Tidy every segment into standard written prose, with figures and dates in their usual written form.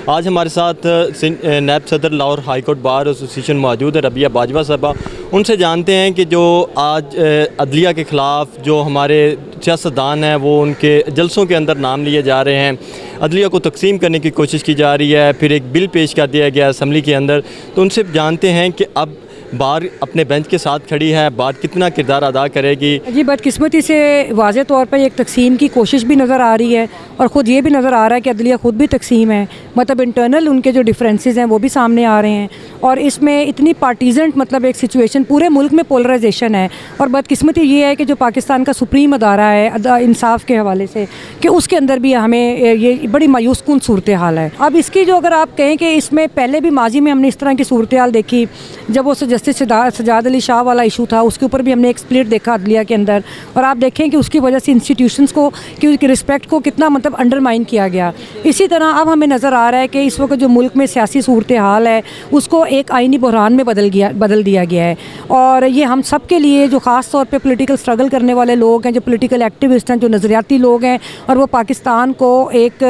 आज हमारे साथ नायब सदर Lahore high court bar association मौजूद है, रबिया बाजवा साहबा। उनसे जानते हैं कि जो आज अदलिया के ख़िलाफ़ जो हमारे सियासतदान हैं वो उनके जलसों के अंदर नाम लिए जा रहे हैं, अदलिया को तकसीम करने की कोशिश की जा रही है, फिर एक बिल पेश कर दिया गया असम्बली के अंदर। तो उनसे जानते हैं कि अब बार अपने बेंच के साथ खड़ी है, बार कितना किरदार अदा करेगी। जी, बदकिस्मती से वाज़े तौर पर एक तकसीम की कोशिश भी नज़र आ रही है और ख़ुद ये भी नज़र आ रहा है कि अदलिया ख़ुद भी तकसीम है, मतलब इंटरनल उनके जो डिफरेंसेस हैं वो भी सामने आ रहे हैं। और इसमें इतनी पार्टीजन मतलब एक सिचुएशन, पूरे मुल्क में पोलराइजेशन है। और बदकिस्मती ये है कि जो पाकिस्तान का सुप्रीम अदारा है इंसाफ के हवाले से, कि उसके अंदर भी हमें ये बड़ी मायूस कुन सूरत हाल है। अब इसकी जो अगर आप कहें कि इसमें पहले भी माजी में हमने इस तरह की सूरत हाल देखी, जब वो जस्टिस सजाद अली शाह वाला इशू था, उसके ऊपर भी हमने एक स्प्लिट देखा अदलिया के अंदर। और आप देखें कि उसकी वजह से इंस्टीट्यूशंस को की उसकी रिस्पेक्ट को कितना मतलब अंडरमाइन किया गया। इसी तरह अब हमें नज़र आ रहा है कि इस वक्त जो मुल्क में सियासी सूरत हाल है उसको एक आइनी बहरान में बदल दिया गया है। और ये हम सब के लिए जो ख़ास तौर पे पॉलिटिकल स्ट्रगल करने वाले लोग हैं, जो पॉलिटिकल एक्टिविस्ट हैं, जो नज़रियाती लोग हैं और वो पाकिस्तान को एक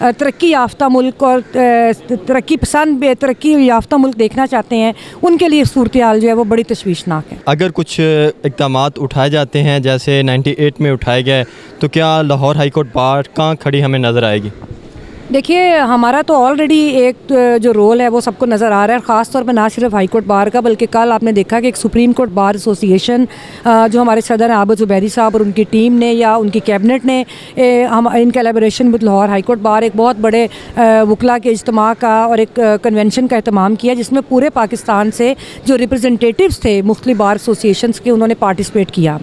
तरक्की याफ्ता मुल्क और तरक्की याफ्ता मुल्क देखना चाहते हैं, उनके लिए सूरत हाल जो है वो बड़ी तशवीशनाक है। अगर कुछ इक़दामात उठाए जाते हैं जैसे 98 में उठाए गए, तो क्या लाहौर हाई कोर्ट बार कहाँ खड़ी हमें नज़र आएगी? देखिए, हमारा तो ऑलरेडी एक जो रोल है वो सबको नज़र आ रहा है, ख़ास तौर पर ना सिर्फ हाई कोर्ट बार का, बल्कि कल आपने देखा कि एक सुप्रीम कोर्ट बार एसोसिएशन जो हमारे सदर आबिद ज़ुबैरी साहब और उनकी टीम ने या उनकी कैबिनेट ने हम in collaboration with Lahore high court bar एक बहुत बड़े वकला के इज्तिमा का और एक कन्वेंशन का अहतमाम किया, जिसमें पूरे पाकिस्तान से जो रिप्रेजेंटेटिव्स थे मुख्तलिफ बार एसोसिएशंस के, उन्होंने पार्टिसिपेट किया।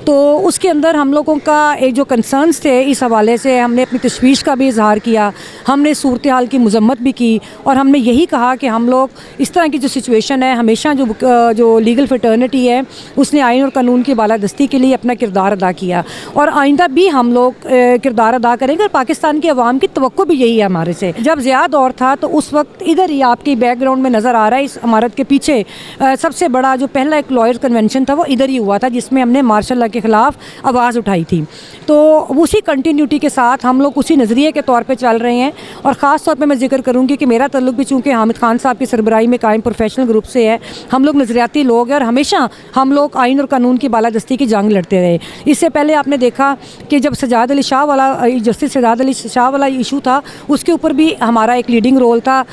तो उसके अंदर हम लोगों का एक जो कंसर्न्स थे, इस हवाले से हमने अपनी तशवीश का भी इजहार किया, हमने सूरत हाल की मजम्मत भी की और हमने यही कहा कि हम लोग इस तरह की जो सिचुएशन है, हमेशा जो लीगल फ्रेटर्निटी है उसने आइन और कानून की बालादस्ती के लिए अपना किरदार अदा किया और आइंदा भी हम लोग किरदार अदा करेंगे। और पाकिस्तान की आवाम की तवक्को भी यही है हमारे से। जब ज़िया दौर था तो उस वक्त इधर ही आपकी बैकग्राउंड में नज़र आ रहा है, इस इमारत के पीछे सबसे बड़ा जो पहला एक लॉयर कन्वेंशन था वो इधर ही हुआ था, जिसमें हमने मार्शल लॉ के ख़िलाफ़ आवाज़ उठाई थी। तो उसी कंटिन्यूटी के साथ हम लोग उसी नज़रिए के तौर पर चल रहे हैं। और ख़ास तौर पे मैं जिक्र करूँगी कि मेरा तल्लुक़ भी चूँकि हामिद खान साहब की सरबराही में कायम प्रोफेशनल ग्रुप से है, हम लोग नज़रियाती लोग हैं और हमेशा हम लोग आइन और कानून की बालादस्ती की जंग लड़ते रहे। इससे पहले आपने देखा कि जब सजाद अली शाह वाला जस्टिस सजाद अली शाह वाला इशू था, उसके ऊपर भी हमारा एक लीडिंग रोल था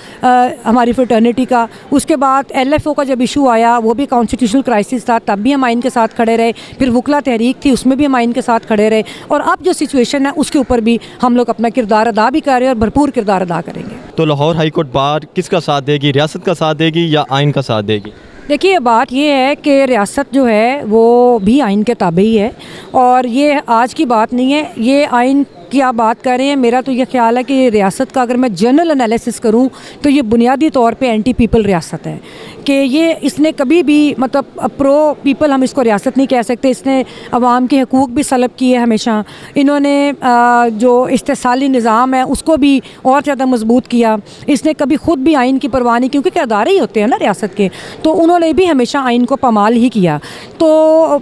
हमारी फ्रेटर्निटी का। उसके बाद LFO का जब इशू आया, वो भी कॉन्स्टिट्यूशनल क्राइसिस था, तब भी हम आइन के साथ खड़े रहे। फिर वकला तहरीक थी, उसमें भी हम आइन के साथ खड़े रहे। और अब जो सिचुएशन है उसके ऊपर भी हम लोग अपना किरदार अदा भी कर रहे हैं और भरपूर किरदार अदा करेंगे। तो लाहौर हाई कोर्ट बार किसका साथ देगी? रियासत का साथ देगी या आइन का साथ देगी? देखिए, बात ये है कि रियासत जो है वो भी आइन के ताबे ही है और ये आज की बात नहीं है, ये आइन की आप बात कर रहे हैं। मेरा तो ये ख्याल है कि रियासत का अगर मैं जनरल एनालिसिस करूं तो ये बुनियादी तौर पे एंटी पीपल रियासत है, कि ये इसने कभी भी मतलब प्रो पीपल हम इसको रियासत नहीं कह सकते। इसने अवाम के हकूक़ भी सलब किए हमेशा। इन्होंने जो इस्तेसाली निज़ाम है उसको भी और ज़्यादा मजबूत किया। इसने कभी ख़ुद भी आइन की परवाह नहीं, क्योंकि अदारे ही होते हैं ना रियासत के, तो उन्होंने भी हमेशा आइन को पामाल ही किया। तो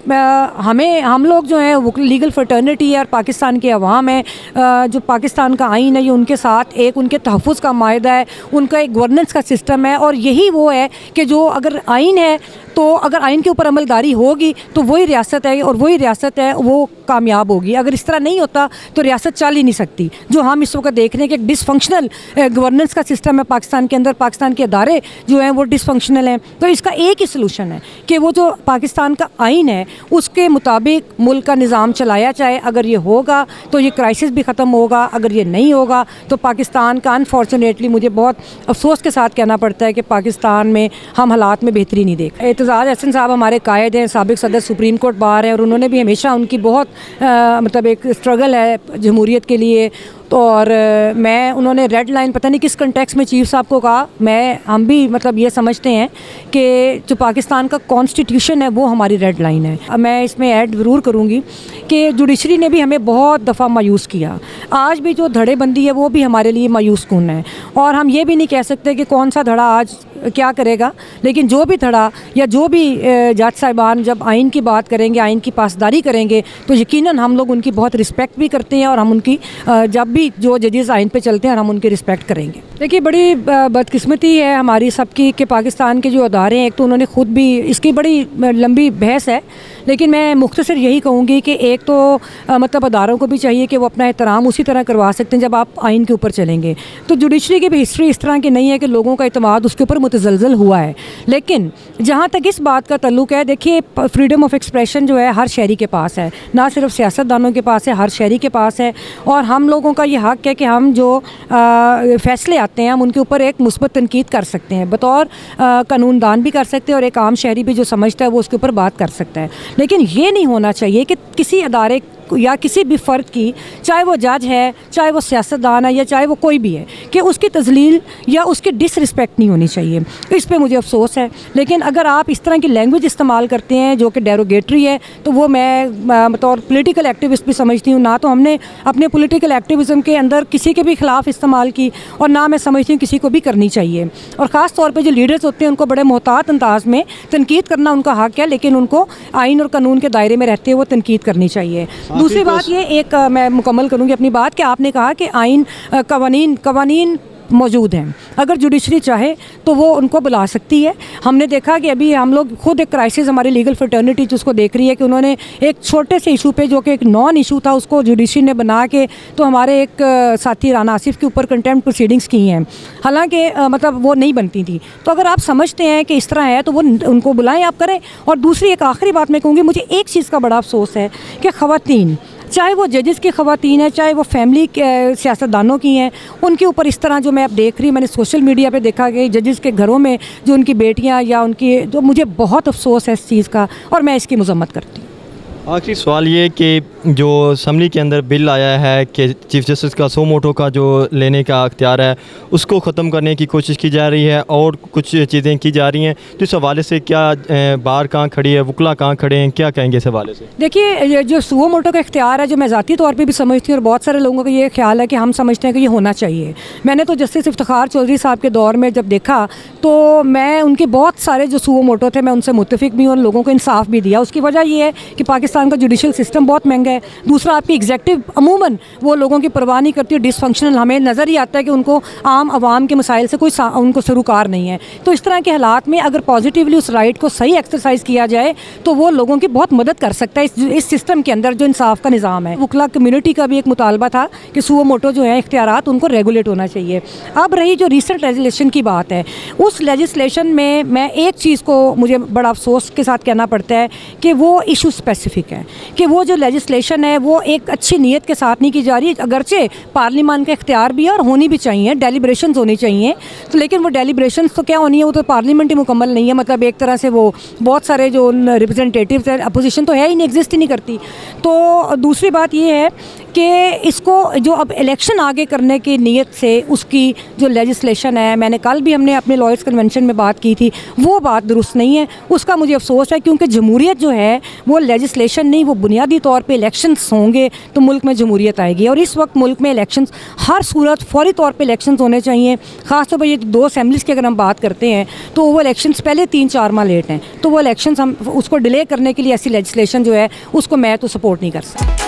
हम लोग जो हैं वो लीगल फ्रेटर्निटी है और पाकिस्तान के अवाम है, जो पाकिस्तान का आइन है ये उनके साथ एक उनके तहफ़्फ़ुज़ का मायदा है, उनका एक गवर्नेंस का सिस्टम है। और यही वो है कि जो अगर आइन है तो अगर आइन के ऊपर अमलदारी होगी तो वही रियासत है और वही रियासत है वो कामयाब होगी। अगर इस तरह नहीं होता तो रियासत चल ही नहीं सकती। जो हम इस वक्त देख रहे हैं कि एक डिसफंक्शनल गवर्नेंस का सिस्टम है पाकिस्तान के अंदर, पाकिस्तान के अदारे जो हैं वो डिसफंक्शनल हैं। तो इसका एक ही सलूशन है कि वो जो पाकिस्तान का आइन है उसके मुताबिक मुल्क का निज़ाम चलाया जाए। अगर ये होगा तो ये क्राइसिस भी ख़त्म होगा, अगर ये नहीं होगा तो पाकिस्तान का अनफॉर्चुनेटली मुझे बहुत अफसोस के साथ कहना पड़ता है कि पाकिस्तान में हम हालात में बेहतरी नहीं देख। एतजाज़ अहसन साहब हमारे कायद हैं, साबिक सदर सुप्रीम कोर्ट बार हैं और उन्होंने भी हमेशा उनकी बहुत मतलब एक स्ट्रगल है जमहूरियत के लिए। तो और उन्होंने रेड लाइन पता नहीं किस कंटेक्स्ट में चीफ साहब को कहा, हम भी मतलब ये समझते हैं कि जो पाकिस्तान का कॉन्स्टिट्यूशन है वो हमारी रेड लाइन है। मैं इसमें ऐड ज़रूर करूँगी कि जुडिशरी ने भी हमें बहुत दफ़ा मायूस किया। आज भी जो धड़ेबंदी है वो भी हमारे लिए मायूस कुन है और हम ये भी नहीं कह सकते कि कौन सा धड़ा आज क्या करेगा, लेकिन जो भी धड़ा या जो भी जज साहिबान जब आइन की बात करेंगे, आइन की पासदारी करेंगे तो यकीनन हम लोग उनकी बहुत रिस्पेक्ट भी करते हैं और हम उनकी जब भी भी जो जजेस आइन पे चलते हैं और हम उनकी रिस्पेक्ट करेंगे। देखिए बड़ी बदकिस्मती है हमारी सबकी कि पाकिस्तान के जो अदारे हैं, एक तो उन्होंने ख़ुद भी इसकी बड़ी लंबी बहस है, लेकिन मैं मुख्तसर यही कहूँगी कि एक तो मतलब अदारों को भी चाहिए कि वो अपना एहतराम उसी तरह करवा सकते हैं जब आप आइन के ऊपर चलेंगे। तो जुडिशरी की भी हिस्ट्री इस तरह की नहीं है कि लोगों का एतमाद उसके ऊपर मुतज़लज़ल हुआ है। लेकिन जहाँ तक इस बात का तल्लुक़ है, देखिए फ्रीडम ऑफ एक्सप्रेशन जो है हर शहरी के पास है, ना सिर्फ सियासतदानों के पास है, हर शहरी के पास है। और हम लोगों का ये हक़ है कि हम जो फ़ैसले आते हैं हम उनके ऊपर एक मुस्बत तनकीद कर सकते हैं, बतौर कानूनदान भी कर सकते हैं और एक आम शहरी भी जो समझता है वो उसके ऊपर बात कर सकता है। लेकिन ये नहीं होना चाहिए कि किसी अदारे या किसी भी फ़र्द की, चाहे वो जज है, चाहे वो सियासतदान है या चाहे वो कोई भी है, कि उसकी तज़लील या उसकी डिसरिस्पेक्ट नहीं होनी चाहिए। इस पे मुझे अफसोस है। लेकिन अगर आप इस तरह की लैंग्वेज इस्तेमाल करते हैं जो कि डेरोगेटरी है, तो वो मैं बतौर पॉलिटिकल एक्टिविस्ट भी समझती हूँ। ना तो हमने अपने पॉलिटिकल एक्टिविज़म के अंदर किसी के भी ख़िलाफ़ इस्तेमाल की, और ना मैं समझती हूँ किसी को भी करनी चाहिए। और ख़ास तौर पर जो लीडर्स होते हैं उनको बड़े मोहतात अंदाज में तनकीद करना उनका हक़ है, लेकिन उनको आइन और कानून के दायरे में रहते हुए वो तनकीद करनी चाहिए। दूसरी बात ये एक मैं मुकम्मल करूँगी अपनी बात कि आपने कहा कि आइन कवानीन मौजूद हैं, अगर जुडिशरी चाहे तो वो उनको बुला सकती है। हमने देखा कि अभी हम लोग खुद एक क्राइसिस हमारी लीगल फ्रेटर्निटी जिसको देख रही है कि उन्होंने एक छोटे से इशू पे जो कि एक नॉन इशू था उसको जुडिशरी ने बना के तो हमारे एक साथी राना आसिफ के ऊपर कंटेम्प्ट प्रोसीडिंग्स की हैं, हालांकि मतलब वो नहीं बनती थी। तो अगर आप समझते हैं कि इस तरह है तो वो उनको बुलाएं, आप करें। और दूसरी एक आखिरी बात मैं कहूँगी, मुझे एक चीज़ का बड़ा अफसोस है कि ख़वातीन, चाहे वो जजेस की ख़वातीन है, चाहे वो फैमिली के सियासतदानों की हैं, उनके ऊपर इस तरह जो मैं अब देख रही, मैंने सोशल मीडिया पे देखा कि जजेस के घरों में जो उनकी बेटियां या उनकी, जो मुझे बहुत अफसोस है इस चीज़ का और मैं इसकी मज़म्मत करती हूँ। आखिरी सवाल ये कि जो असम्बली के अंदर बिल आया है कि चीफ़ जस्टिस का सो मोटो का जो लेने का अख्तियार है उसको ख़त्म करने की कोशिश की जा रही है और कुछ चीज़ें की जा रही हैं, तो इस हवाले से क्या बार कहाँ खड़ी है, वकला कहाँ खड़े हैं, क्या कहेंगे इस हवाले से? देखिए जो सो मोटो का इख्तियार है, जो मैं ज़ाती तौर पर भी समझती हूँ और बहुत सारे लोगों का ये ख्याल है कि हम समझते हैं कि ये होना चाहिए। मैंने तो जस्टिस इफ्तिखार चौधरी साहब के दौर में जब देखा तो मैं उनके बहुत सारे जो सो मोटो थे मैं उनसे मुत्तफ़िक भी हूँ, उन लोगों को इंसाफ भी दिया। उसकी वजह ये है कि पाकिस्तान का जुडिशल सिस्टम बहुत महंगा है। दूसरा, आपकी एग्जेक्टिव अमूमन वो लोगों की परवाह नहीं करती है, डिसफंक्शनल, हमें नज़र ही आता है कि उनको आम आवाम के मसाइल से कोई उनको सरोकार नहीं है। तो इस तरह के हालात में अगर पॉजिटिवली उस राइट को सही एक्सरसाइज किया जाए तो वो लोगों की बहुत मदद कर सकता है इस सिस्टम के अंदर जो इंसाफ का निज़ाम है। वकला कम्युनिटी का भी एक मुतालबा था कि सुओ मोटो जो है इख्तियारात उनको रेगुलेट होना चाहिए। अब रही जो रिसेंट लेजिस्लेशन की बात है, उस लेजिस्लेशन में मैं एक चीज़ को मुझे बड़ा अफसोस के साथ कहना पड़ता है कि वो इशू स्पेसिफिक है, कि वो जो लेजिस्लेशन है वो एक अच्छी नीयत के साथ नहीं की जा रही। अगरचे पार्लियामान का इख्तियार भी है और होनी भी चाहिए, डेलिब्रेशंस होनी चाहिए, तो लेकिन वो डेलिब्रेशंस तो क्या होनी है, वो तो पार्लियामेंट ही मुकम्मल नहीं है। मतलब एक तरह से वो बहुत सारे जो रिप्रेजेंटेटिव्स हैं, अपोजिशन तो है ही नहीं, एग्जिस्ट ही नहीं करती। तो दूसरी बात ये है कि इसको जो अब इलेक्शन आगे करने की नीयत से उसकी जो लेजिस्लेशन है, मैंने कल भी हमने अपने लॉयर्स कन्वेंशन में बात की थी, वो बात दुरुस्त नहीं है। उसका मुझे अफसोस है क्योंकि जमहूरियत जो है वो लेजिस्लेशन नहीं, वो बुनियादी तौर पे इलेक्शंस होंगे तो मुल्क में जमहूरियत आएगी। और इस वक्त मुल्क में इलेक्शंस हर सूरत फौरी तौर पे इलेक्शंस होने चाहिए। ख़ासतौर पर ये 2 असेंबलीज़ की अगर हम बात करते हैं तो वो इलेक्शंस पहले 3-4 माह लेट हैं, तो वो इलेक्शंस हम उसको डिले करने के लिए ऐसी लेजिस्लेशन जो है उसको मैं तो सपोर्ट नहीं कर सकती।